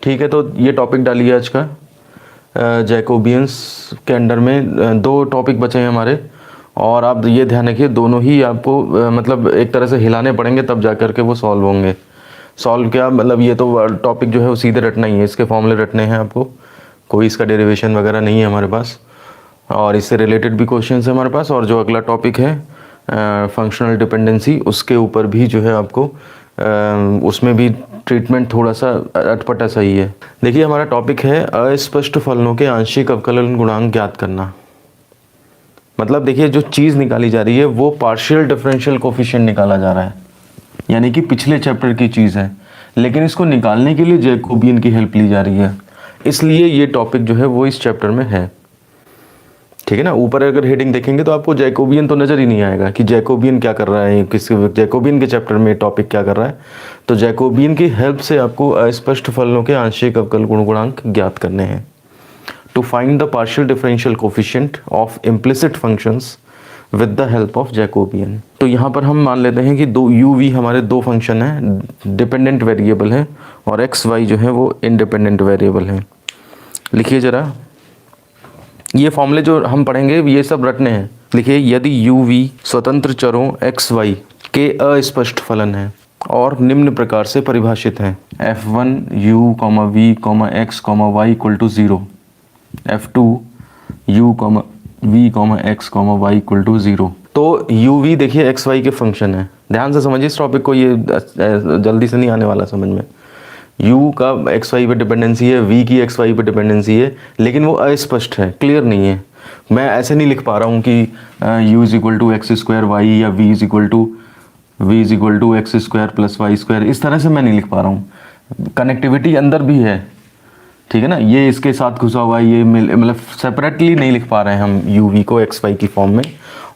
ठीक है, तो ये टॉपिक डालिए आज का। जैकोबियंस के अंडर में दो टॉपिक बचे हैं हमारे, और आप ये ध्यान रखिए दोनों ही आपको मतलब एक तरह से हिलाने पड़ेंगे तब जा कर के वो सॉल्व होंगे। सॉल्व क्या मतलब, ये तो टॉपिक जो है वो सीधे रटना ही है, इसके फॉर्मूले रटने हैं आपको, कोई इसका डेरिवेशन वगैरह नहीं है हमारे पास। और इससे रिलेटेड भी क्वेश्चंस है हमारे पास। और जो अगला टॉपिक है फंक्शनल डिपेंडेंसी, उसके ऊपर भी जो है आपको उसमें भी ट्रीटमेंट थोड़ा सा अटपटा सही है। देखिए हमारा टॉपिक है अस्पष्ट फलनों के आंशिक अवकलन गुणांक ज्ञात करना। मतलब देखिए जो चीज़ निकाली जा रही है वो पार्शियल डिफरेंशियल कोफिशिएंट निकाला जा रहा है, यानी कि पिछले चैप्टर की चीज़ है, लेकिन इसको निकालने के लिए जैकोबियन की हेल्प ली जा रही है, इसलिए ये टॉपिक जो है वो इस चैप्टर में है। ठीक है ना। ऊपर अगर हेडिंग देखेंगे तो आपको जैकोबियन तो नज़र ही नहीं आएगा कि जैकोबियन क्या कर रहा है, किस जैकोबियन के चैप्टर में टॉपिक क्या कर रहा है। तो जैकोबियन की हेल्प से आपको अस्पष्ट फलनों के आंशिक अवकल गुणांक ज्ञात करने हैं। To find the partial differential coefficient of implicit functions with the help of Jacobian. तो यहाँ पर हम मान लेते हैं कि दो u v हमारे दो फंक्शन हैं, डिपेंडेंट वेरिएबल है, और x y जो है वो इंडिपेंडेंट वेरिएबल है। लिखिए ज़रा, ये फॉर्मूले जो हम पढ़ेंगे ये सब रटने हैं। लिखिए, यदि u v स्वतंत्र चरों x y के अस्पष्ट फलन है और निम्न प्रकार से परिभाषित हैं: f1 u, v, x, y equal to 0, f2 u, v, x, y equal to 0। तो u v देखिए x y के फंक्शन है। ध्यान से समझिए इस टॉपिक को, ये जल्दी से नहीं आने वाला समझ में। u का x y पे डिपेंडेंसी है, v की x y पे डिपेंडेंसी है, लेकिन वो अस्पष्ट है, क्लियर नहीं है। मैं ऐसे नहीं लिख पा रहा हूँ कि u is equal to X square Y या v is equal to X square plus Y square, इस तरह से मैं नहीं लिख पा रहा हूँ। कनेक्टिविटी अंदर भी है, ठीक है ना, ये इसके साथ घुसा हुआ है, ये मतलब सेपरेटली नहीं लिख पा रहे हैं हम u v को x y की फॉर्म में।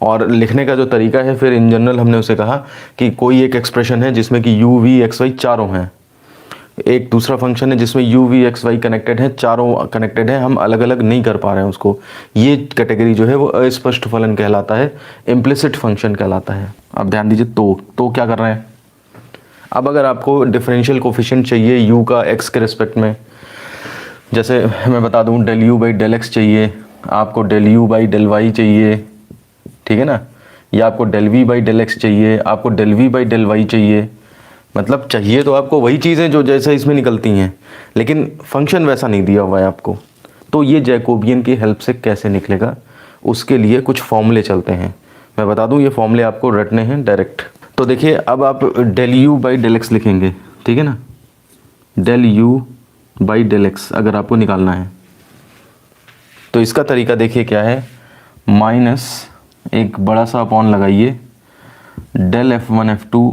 और लिखने का जो तरीका है, फिर इन जनरल हमने उसे कहा कि कोई एक एक्सप्रेशन है जिसमें कि u v x y चारों हैं, एक दूसरा फंक्शन है जिसमें u v x y connected है, चारों कनेक्टेड है, हम अलग अलग नहीं कर पा रहे हैं उसको। ये कैटेगरी जो है वो अस्पष्ट फलन कहलाता है, इम्प्लिसिट फंक्शन कहलाता है। अब ध्यान दीजिए, तो क्या कर रहे हैं। अब अगर आपको डिफरेंशियल कोफिशिएंट चाहिए u का x के रिस्पेक्ट में, जैसे मैं बता दूं del u by del X चाहिए, आपको del u by del Y चाहिए, ठीक है ना, या आपको del v by del X चाहिए, आपको del v by del Y चाहिए। मतलब चाहिए तो आपको वही चीज़ें जो जैसे इसमें निकलती हैं, लेकिन फंक्शन वैसा नहीं दिया हुआ है आपको। तो ये जैकोबियन की हेल्प से कैसे निकलेगा, उसके लिए कुछ फॉर्मूले चलते हैं। मैं बता दूं ये फॉर्मूले आपको रटने हैं डायरेक्ट। तो देखिए, अब आप del u by del X लिखेंगे, ठीक है ना, del u by del x अगर आपको निकालना है तो इसका तरीका देखिए क्या है। माइनस एक बड़ा सा अपॉन लगाइए, del f1 f2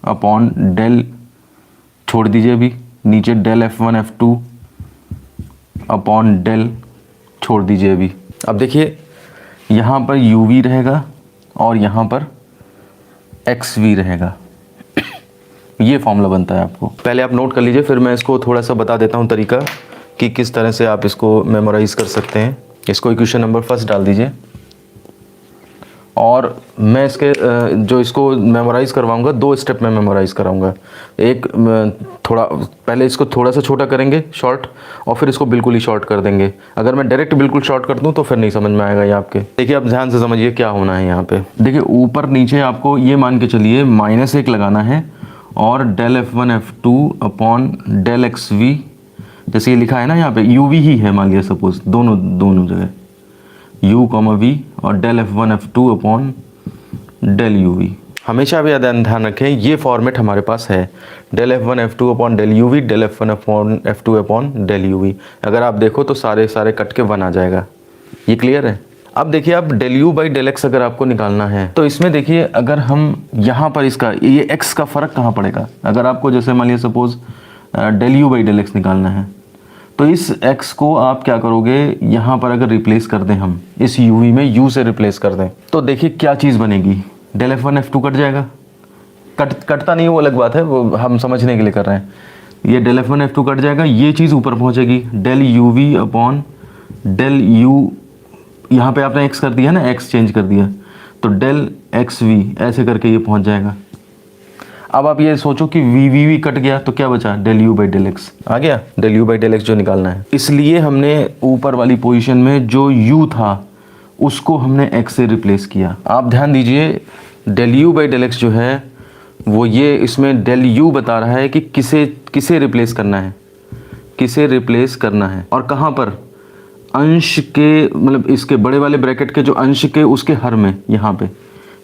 upon del, छोड़ दीजिए अभी नीचे, del f1 f2 upon del, छोड़ दीजिए अभी। अब देखिए यहाँ पर uv रहेगा और यहाँ पर xv रहेगा। ये फॉर्मूला बनता है आपको, पहले आप नोट कर लीजिए, फिर मैं इसको थोड़ा सा बता देता हूँ तरीका कि किस तरह से आप इसको मेमोराइज कर सकते हैं। इसको इक्वेशन नंबर फर्स्ट डाल दीजिए, और मैं इसके जो इसको मेमोराइज़ करवाऊंगा, दो स्टेप में मेमोराइज़ कराऊंगा। एक थोड़ा पहले इसको थोड़ा सा छोटा करेंगे शॉर्ट, और फिर इसको बिल्कुल ही शॉर्ट कर देंगे। अगर मैं डायरेक्ट बिल्कुल शॉर्ट कर दूं तो फिर नहीं समझ में आएगा ये आपके। देखिए आप ध्यान से समझिए क्या होना है यहाँ पे। देखिए ऊपर नीचे आपको ये मान के चलिए -1 लगाना है, और del f1 f2 upon del xv, जैसे ये लिखा है ना यहाँ पे uv ही है मान लिया सपोज, दोनों जगह u, v और del f1 f2 upon del uv। हमेशा भी ध्यान रखें ये फॉर्मेट हमारे पास है, del f1 f2 upon del uv, del f1 upon f2 upon del uv। अगर आप देखो तो सारे कट के 1 आ जाएगा। ये क्लियर है। अब देखिए, आप del u by del x अगर आपको निकालना है तो इसमें देखिए, अगर हम यहाँ पर इसका ये x का फ़र्क कहाँ पड़ेगा। अगर आपको जैसे मान लिया suppose del u by del x निकालना है, तो इस x को आप क्या करोगे, यहाँ पर अगर रिप्लेस कर दें हम, इस uv में u से रिप्लेस कर दें, तो देखिए क्या चीज़ बनेगी। डेल f1 f2 कट जाएगा, कटता नहीं वो अलग बात है, वो हम समझने के लिए कर रहे हैं। ये डेल f1 f2 कट जाएगा, ये चीज़ ऊपर पहुँचेगी, del uv upon del u, यहाँ पे आपने x कर दिया ना, x चेंज कर दिया, तो डेल xv ऐसे करके ये पहुँच जाएगा। अब आप ये सोचो कि वी कट गया तो क्या बचा, del u by del x आ गया, del u by del x जो निकालना है। इसलिए हमने ऊपर वाली पोजीशन में जो यू था उसको हमने एक्स से रिप्लेस किया। आप ध्यान दीजिए, del u by del x जो है वो ये इसमें डेल यू बता रहा है कि किसे रिप्लेस करना है, किसे रिप्लेस करना है और कहाँ पर, अंश के मतलब इसके बड़े वाले ब्रैकेट के जो अंश के उसके हर में यहाँ पे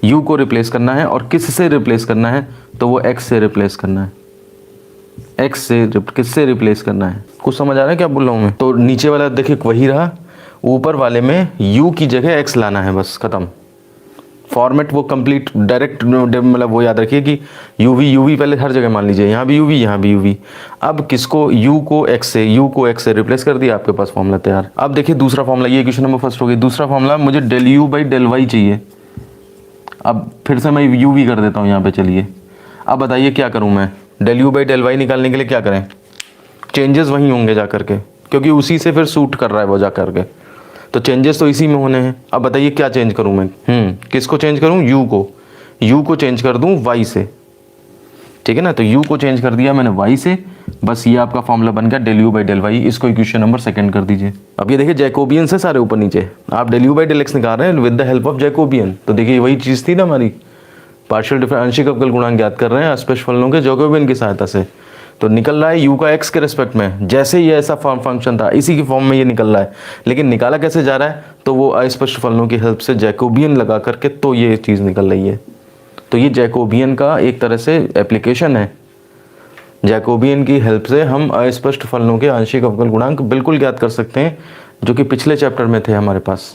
u को रिप्लेस करना है। और किस से रिप्लेस करना है, तो वो x से रिप्लेस करना है, x से किससे रिप्लेस करना है। कुछ समझ आ रहा है क्या बोल रहा हूँ मैं? तो नीचे वाला देखिए वही रहा, ऊपर वाले में u की जगह x लाना है, बस खत्म। फॉर्मेट वो कंप्लीट डायरेक्ट मतलब वो याद रखिए कि u v पहले हर जगह मान लीजिए, यहाँ भी u v यहाँ भी u v। अब किसको, u को x से रिप्लेस कर दिया, आपके पास फॉर्मूला तैयार। अब देखिए दूसरा फॉर्मूला, ये क्वेश्चन नंबर फर्स्ट हो गई। दूसरा फॉर्मूला, मुझे del u by del Y चाहिए। अब फिर से मैं u v कर देता हूँ यहाँ पे, चलिए। अब बताइए क्या करूँ मैं, del u by del y निकालने के लिए क्या करें, चेंजेस वहीं होंगे जा करके, क्योंकि उसी से फिर सूट कर रहा है वो जा करके, तो चेंजेस तो इसी में होने हैं। अब बताइए क्या चेंज करूं मैं, किसको चेंज करूं, u को चेंज कर दूं y से, ठीक है ना। तो u को चेंज कर दिया मैंने y से, बस ये आपका फॉर्मूला बन गया del u by del y. इसको इक्वेशन नंबर सेकंड कर दीजिए। अब ये देखिए जैकोबियन से सारे ऊपर नीचे, आप del u by del x निकाल रहे हैं with the help of Jacobian. तो देखिए वही चीज़ थी ना हमारी, पार्शियल डिफरेंस आंशिक अवकल गुणांक ज्ञात कर रहे हैं अस्पष्ट फलनों के जैकोबियन की सहायता से। तो निकल रहा है u का x के रिस्पेक्ट में, जैसे ये ऐसा फंक्शन था इसी की फॉर्म में ये निकल रहा है। लेकिन निकाला कैसे जा रहा है, तो वो अस्पष्ट फलनों की हेल्प से जैकोबियन लगा करके तो ये चीज़ निकल रही है। तो ये जैकोबियन का एक तरह से एप्लीकेशन है। जैकोबियन की हेल्प से हम अस्पष्ट फलनों के आंशिक अवकल गुणांक बिल्कुल ज्ञात कर सकते हैं, जो कि पिछले चैप्टर में थे हमारे पास।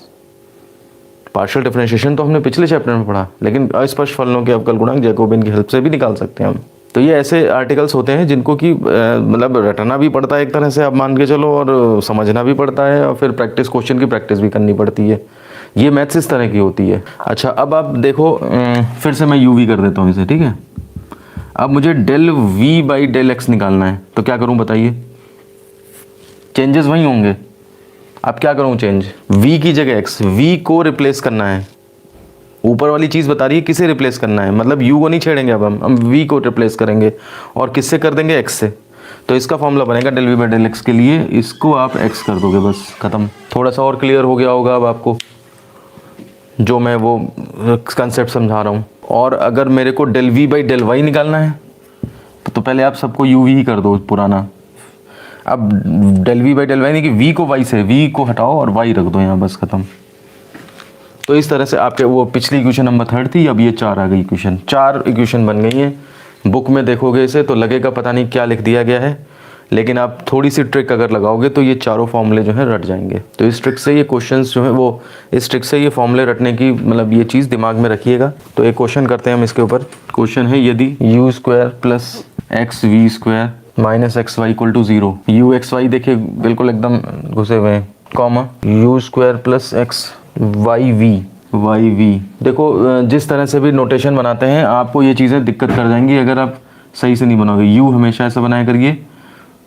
पार्शियल डिफरेंशिएशन तो हमने पिछले चैप्टर में पढ़ा, लेकिन अस्पष्ट फलनों के अवकल गुणांक जैकोबियन की हेल्प से भी निकाल सकते हैं हम। तो ये ऐसे आर्टिकल्स होते हैं जिनको कि मतलब रटना भी पड़ता है एक तरह से, आप मान के चलो, और समझना भी पड़ता है, और फिर प्रैक्टिस, क्वेश्चन की प्रैक्टिस भी करनी पड़ती है। ये मैथ्स इस तरह की होती है। अच्छा, अब आप देखो, फिर से मैं u v कर देता हूँ इसे, ठीक है। अब मुझे del v by del x निकालना है, तो क्या करूँ बताइए, चेंजेस वही होंगे। अब क्या करूँ चेंज, v की जगह x, v को रिप्लेस करना है। ऊपर वाली चीज़ बता रही है किसे रिप्लेस करना है, मतलब u को नहीं छेड़ेंगे, अब हम v को रिप्लेस करेंगे, और किससे कर देंगे, x से। तो इसका फॉर्मूला बनेगा del v by del x के लिए, इसको आप x कर दोगे, बस खत्म। थोड़ा सा और क्लियर हो गया होगा अब आपको, जो मैं वो कंसेप्ट समझा रहा हूँ। और अगर मेरे को del v by del y निकालना है तो पहले आप सबको u v ही कर दो पुराना। अब del v by del y नहीं कि v को y से, v को हटाओ और y रख दो यहाँ, बस खत्म। तो इस तरह से आपके वो पिछली इक्वेशन नंबर 3 थी, अब ये 4 आ गई इक्वेशन, 4 इक्वेशन बन गई हैं। बुक में देखोगे इसे तो लगेगा पता नहीं क्या लिख दिया गया है, लेकिन आप थोड़ी सी ट्रिक अगर लगाओगे तो ये चारों फॉर्मूले जो हैं रट जाएंगे। तो इस ट्रिक से ये क्वेश्चंस जो है वो, इस ट्रिक से ये फॉर्मूले रटने की मतलब ये चीज़ दिमाग में रखिएगा। तो एक क्वेश्चन करते हैं हम इसके ऊपर। क्वेश्चन है, यदि u square plus x v square minus x y equal to 0, u x y देखिए बिल्कुल एकदम घुसे हुए हैं, comma u square plus x y v. देखो जिस तरह से भी नोटेशन बनाते हैं आपको ये चीज़ें दिक्कत कर जाएंगी अगर आप सही से नहीं बनाओगे। यू हमेशा ऐसा बनाया करिए,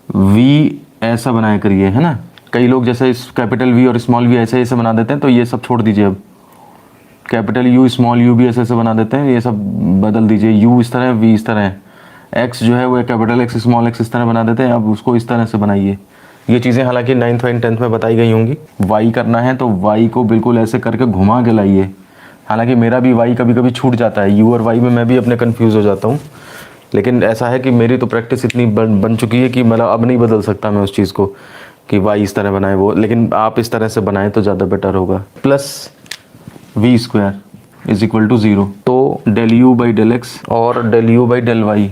वी ऐसा बनाया करिए, है ना। कई लोग जैसे इस कैपिटल वी और स्मॉल वी ऐसे ऐसे बना देते हैं, तो ये सब छोड़ दीजिए। अब कैपिटल यू स्मॉल यू भी ऐसे ऐसे बना देते हैं, ये सब बदल दीजिए। यू इस तरह है, वी इस तरह है, एक्स जो है वो कैपिटल एक्स स्मॉल एक्स इस तरह बना देते हैं, अब उसको इस तरह से बनाइए। ये चीज़ें हालांकि 9th और 10th में बताई गई होंगी। वाई करना है तो वाई को बिल्कुल ऐसे करके घुमा के लाइए। हालांकि मेरा भी वाई कभी कभी छूट जाता है, यू और वाई में मैं भी अपने कन्फ्यूज़ हो जाता हूँ, लेकिन ऐसा है कि मेरी तो प्रैक्टिस इतनी बन चुकी है कि मतलब अब नहीं बदल सकता मैं उस चीज़ को कि वाई इस तरह बनाए वो, लेकिन आप इस तरह से बनाएं तो ज़्यादा बेटर होगा। Plus v square is equal to 0, तो del u by del x और del u by del y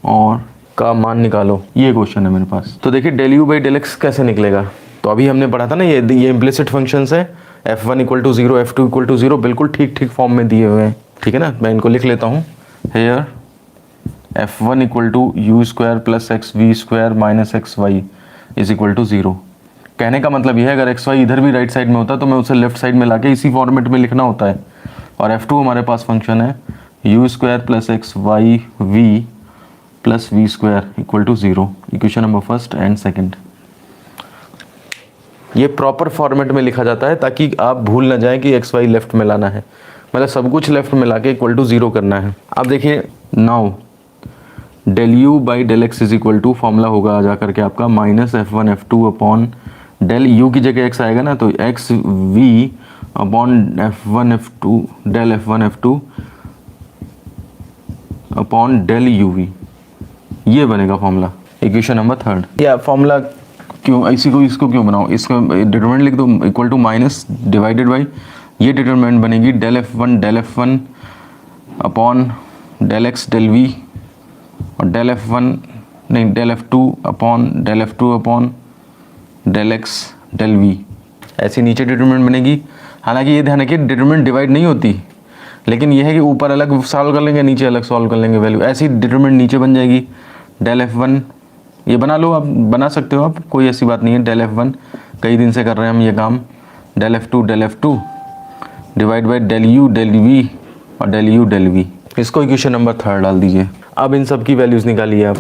और का मान निकालो, ये क्वेश्चन है मेरे पास। तो देखिए del u by del x कैसे निकलेगा, तो अभी हमने पढ़ा था ना ये इम्प्लिसिट फंक्शंस है, f1 equal to 0, f2 equal to 0, बिल्कुल ठीक फॉर्म में दिए हुए हैं, ठीक है ना। मैं इनको लिख लेता हूँ। Here f1 equal to u square plus x v square minus x y is equal to 0। कहने का मतलब यह है अगर एक्स वाई इधर भी राइट साइड में होता तो मैं उसे लेफ्ट साइड में लाके इसी फॉर्मेट में लिखना होता है। और f2 हमारे पास फंक्शन है u square plus x y v plus v square equal to 0, equation number first and second. ये प्रॉपर फॉर्मेट में लिखा जाता है ताकि आप भूल ना जाएं कि एक्स वाई लेफ्ट में लाना है, मतलब सब कुछ लेफ्ट में लाके इक्वल टू 0 करना है। अब देखिए now del u by del x is equal to, formula होगा जा करके आपका minus F1 F2 upon del you की जगह x आएगा ना, तो x v upon F1 F2 del F1 F2 upon del u v, ये बनेगा फॉर्मूला, इक्वेशन नंबर 3। या फॉर्मूला क्यों इसको क्यों बनाओ, इसको डिटरमिनेंट लिख दो equal to minus divided by, ये डिटरमिनेंट बनेगी del F1 upon del x del v और del F2 upon del F2 upon del x del v, ऐसी नीचे डिटरमिनेंट बनेगी। हालांकि ये ध्यान रखिए डिटरमिनेंट डिवाइड नहीं होती, लेकिन ये है कि ऊपर अलग सॉल्व कर लेंगे, नीचे अलग सॉल्व कर लेंगे वैल्यू, ऐसी डिटरमिनेंट नीचे बन जाएगी। डेल F1 ये बना लो, आप बना सकते हो आप, कोई ऐसी बात नहीं है। डेल F1 कई दिन से कर रहे हैं हम ये काम, del F2 divide by del u del v और डेल यू डेल वी, इसको इक्वेशन नंबर 3 डाल दीजिए। अब इन सब की वैल्यूज़ निकालिए आप।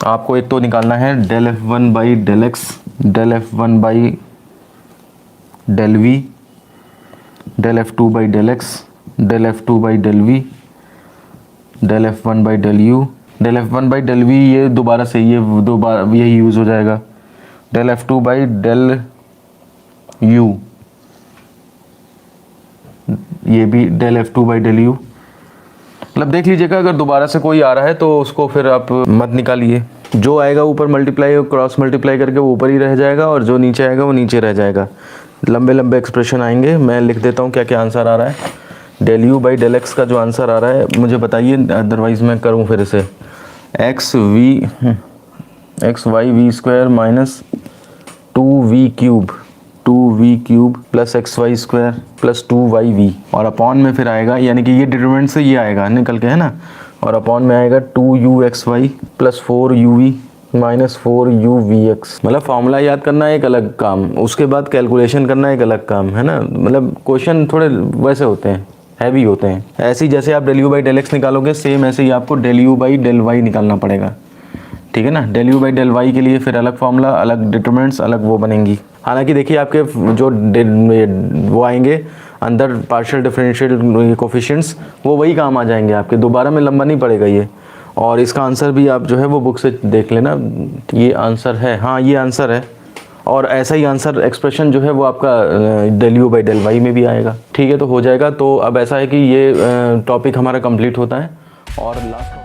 आपको एक तो निकालना है del F1 by del x, del F1 by del v, del F2 by del x, del F2 by del v, del F1 by del u, del F1 by del v ये दोबारा से ये दोबारा यही यूज़ हो जाएगा, del F2 by del you, ये भी del F2 by del you. मतलब देख लीजिएगा, अगर दोबारा से कोई आ रहा है तो उसको फिर आप मत निकालिए, जो आएगा ऊपर मल्टीप्लाई और क्रॉस मल्टीप्लाई करके वो ऊपर ही रह जाएगा और जो नीचे आएगा वो नीचे रह जाएगा। लंबे लंबे एक्सप्रेशन आएंगे, मैं लिख देता हूँ क्या क्या आंसर आ रहा है। Del u by del x का जो आंसर आ रहा है मुझे बताइए, अदरवाइज़ मैं करूँ फिर से। X y v square minus 2v cube plus x y square plus 2yv और अपॉन में फिर आएगा, यानी कि ये डिटरमिनेंट से ये आएगा निकल के, है ना, और अपॉन में आएगा 2uxy plus 4uv minus 4uvx। मतलब फॉर्मूला याद करना एक अलग काम, उसके बाद कैलकुलेशन करना एक अलग काम, है ना। मतलब क्वेश्चन थोड़े वैसे होते हैं, हैवी होते हैं। ऐसे ही जैसे आप del u by del x निकालोगे, सेम ऐसे ही आपको del u by del y निकालना पड़ेगा, ठीक है ना। Del u by del y के लिए फिर अलग फॉर्मूला, अलग डिटरमिनेंट्स, अलग वो बनेंगी। हालांकि देखिए आपके जो वो आएंगे अंदर पार्शियल डिफरेंशियल कोफिशिएंट्स, वो वही काम आ जाएंगे आपके, दोबारा में लंबा नहीं पड़ेगा ये। और इसका आंसर भी आप जो है वो बुक से देख लेना, ये आंसर है, हाँ ये आंसर है। और ऐसा ही आंसर एक्सप्रेशन जो है वो आपका del u by del y में भी आएगा, ठीक है। तो हो जाएगा। तो अब ऐसा है कि ये टॉपिक हमारा कंप्लीट होता है और लास्ट